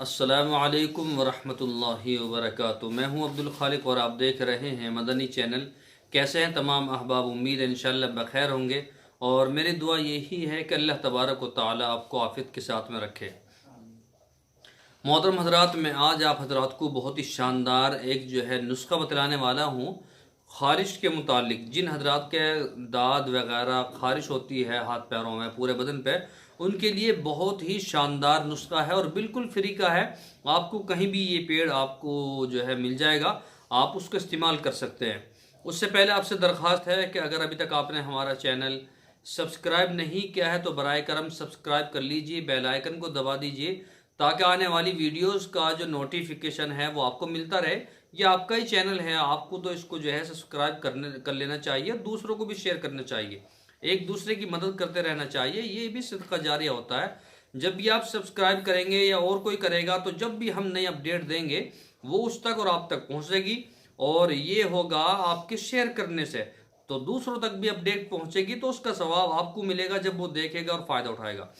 अस्सलामु अलैकुम वरहमतुल्लाहि वबरकातुहू। मैं हूं अब्दुल खालिक और आप देख रहे हैं मदनी चैनल। कैसे हैं तमाम अहबाब? उम्मीद है इंशाअल्लाह बखैर होंगे और मेरी दुआ यही है कि अल्लाह तबारक व तआला आपको आफियत के साथ में रखे। मोहतरम हजरात, मैं आज आप हजरात को बहुत ही शानदार एक नुस्खा बतलाने वाला हूँ ख़ारिश के मुतालिक। जिन हजरात के दाद वगैरह ख़ारिश होती है हाथ पैरों में, पूरे बदन पे, उनके लिए बहुत ही शानदार नुस्खा है और बिल्कुल फ्री का है। आपको कहीं भी ये पेड़ आपको मिल जाएगा, आप उसका इस्तेमाल कर सकते हैं। उससे पहले आपसे दरख्वास्त है कि अगर अभी तक आपने हमारा चैनल सब्सक्राइब नहीं किया है तो बराए करम सब्सक्राइब कर लीजिए, बेल आइकन को दबा दीजिए ताकि आने वाली वीडियोस का जो नोटिफिकेशन है वो आपको मिलता रहे। ये आपका ही चैनल है, आपको तो इसको सब्सक्राइब कर लेना चाहिए, दूसरों को भी शेयर करना चाहिए, एक दूसरे की मदद करते रहना चाहिए। ये भी सदका जारिया होता है। जब भी आप सब्सक्राइब करेंगे या और कोई करेगा तो जब भी हम नई अपडेट देंगे वो उस तक और आप तक पहुंचेगी, और ये होगा आपके शेयर करने से, तो दूसरों तक भी अपडेट पहुंचेगी तो उसका सवाब आपको मिलेगा जब वो देखेगा और फायदा उठाएगा।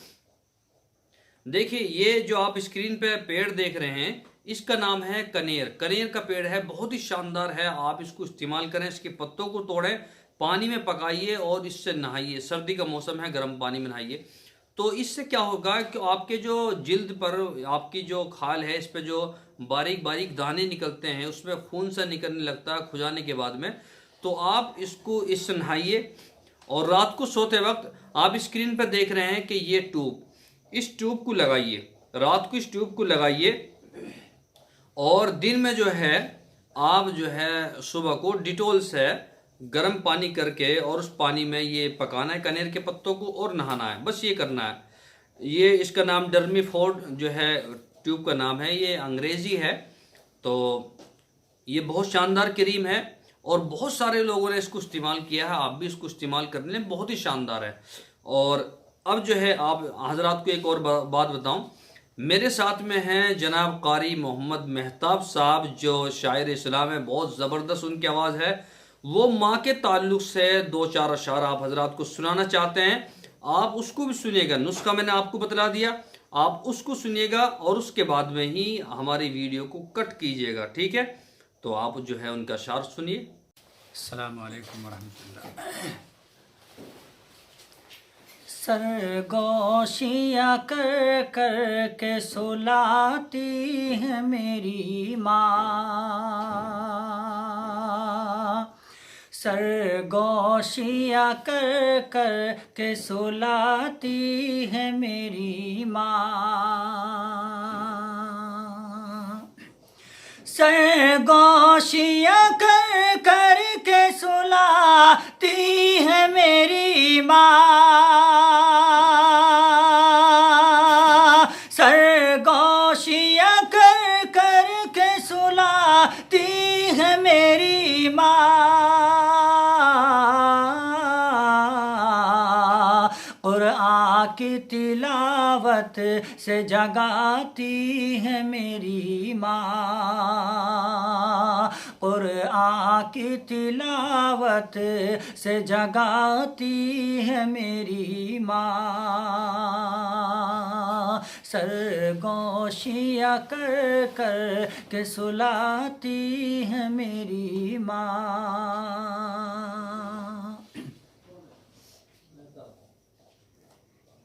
देखिए, ये जो आप स्क्रीन पे पेड़ देख रहे हैं इसका नाम है कनेर। कनेर का पेड़ है, बहुत ही शानदार है। आप इसको इस्तेमाल करें, इसके पत्तों को तोड़ें, पानी में पकाइए और इससे नहाइए। सर्दी का मौसम है, गर्म पानी में नहाइए। तो इससे क्या होगा कि आपके जो जिल्द पर, आपकी जो खाल है, इस पे जो बारीक बारीक दाने निकलते हैं, उसमें खून सा निकलने लगता है खुजाने के बाद में, तो आप इससे नहाइए। और रात को सोते वक्त आप स्क्रीन पर देख रहे हैं कि ये ट्यूब, इस ट्यूब को लगाइए, रात को इस ट्यूब को लगाइए और दिन में आप सुबह को डिटोल से गर्म पानी करके और उस पानी में ये पकाना है कनेर के पत्तों को और नहाना है। बस ये करना है। ये इसका नाम डर्मीफोर्ड ट्यूब का नाम है, ये अंग्रेजी है। तो ये बहुत शानदार क्रीम है और बहुत सारे लोगों ने इसको इस्तेमाल किया है, आप भी इसको इस्तेमाल कर लें, बहुत ही शानदार है। और अब आप हजरात को एक और बात बताऊं, मेरे साथ में हैं जनाब कारी मोहम्मद मेहताब साहब, जो शायर इस्लाम है, बहुत ज़बरदस्त उनकी आवाज़ है। वो माँ के ताल्लुक से दो चार अशार आप हजरात को सुनाना चाहते हैं, आप उसको भी सुनिएगा। नुस्खा मैंने आपको बतला दिया, आप उसको सुनिएगा और उसके बाद में ही हमारी वीडियो को कट कीजिएगा, ठीक है? तो आप उनका अशार सुनिए। अस्सलामु अलैकुम वरहमतुल्लाह। सरगोशियाँ कर कर के सुलाती है मेरी माँ, सरगोशियाँ कर कर के सुलाती है मेरी माँ, सरगोशियाँ कर कर के सुलाती है मेरी माँ, सरगोशियाँ कर कर के सुलाती है मेरी माँ, क़ुरआन की तिलावत से जगाती है मेरी माँ, क़ुरआन की तिलावत से जगाती है मेरी माँ, सरगोशियाँ कर कर के सुलाती है मेरी माँ।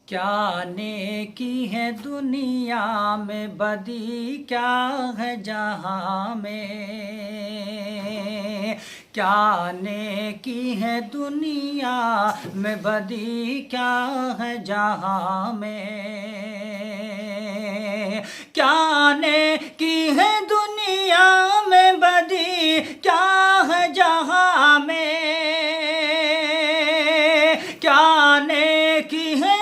क्या नेकी है दुनिया में, बदी क्या है जहाँ में, क्या नेकी है दुनिया में, बदी क्या है जहाँ में, क्या नेकी है दुनिया में, बदी क्या है जहाँ में, क्या नेकी है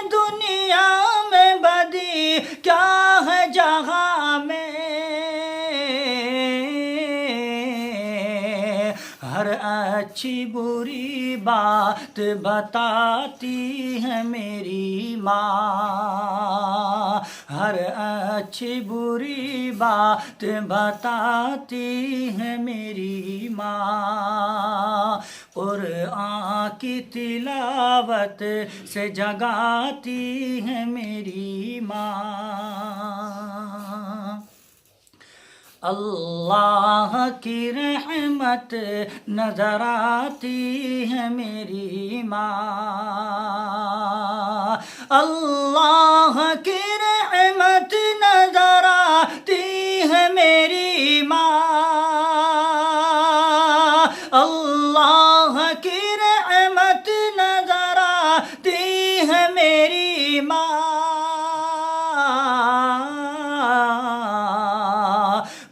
क्या है जहाँ में, हर अच्छी बुरी बात बताती है मेरी माँ, हर अच्छी बुरी बात बताती है मेरी माँ, क़ुरआन की तिलावत से जगाती है मेरी माँ। अल्लाह की रहमत नजर आती है मेरी माँ, अल्लाह की रहमत नजर आती है मेरी माँ, अल्लाह की रहमत नजर आती है मेरी माँ।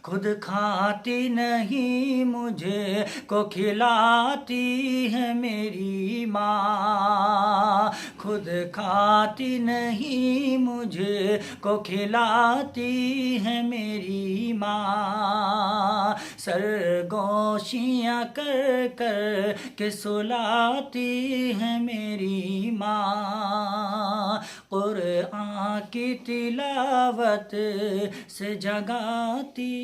खुद खाती नहीं मुझे को खिलाती है मेरी माँ, खुद खाती नहीं मुझे को खिलाती है मेरी माँ, सरगोशियाँ कर कर के सुलाती है मेरी माँ, कुरआन की तिलावत से जगाती